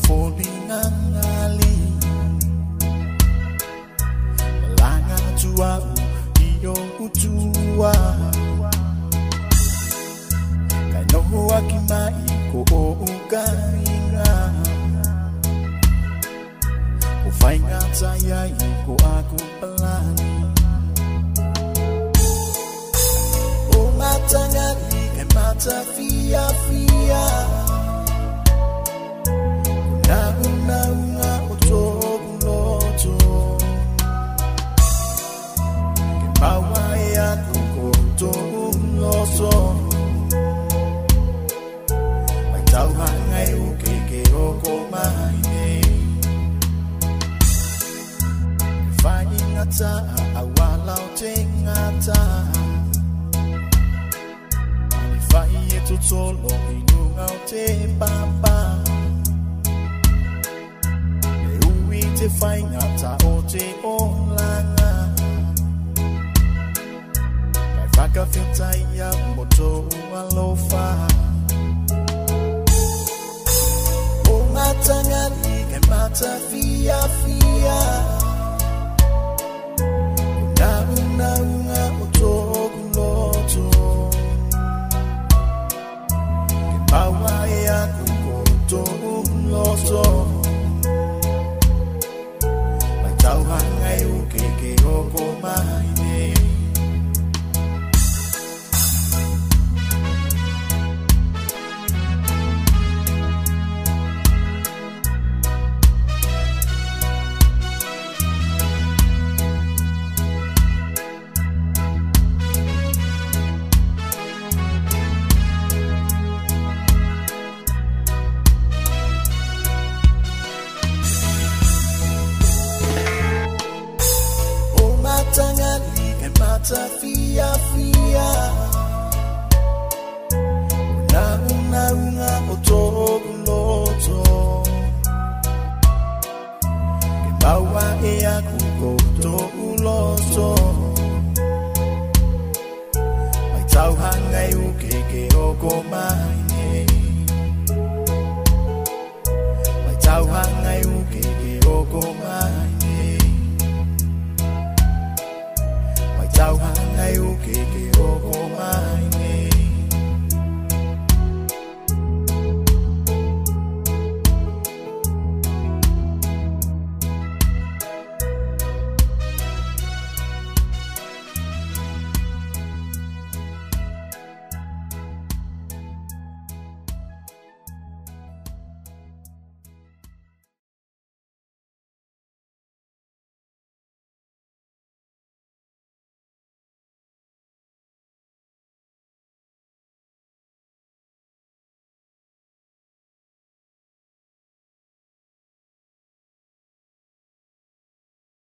Folinangali Malanga tua iyo utua Kainoho akimai ko ugainga Ufainga sayai ko aku pelani O matangani e mata fia fia Una otobuloto Kimawa ya kukotobuloso Maitau hangai ukeke oko maine Fanyi ngata awalau te ngata Ifai etu tolo inungau te papa Te fai ngata o te olanga Kai whakawhitai a moto alofa O matangani ke mata fia fia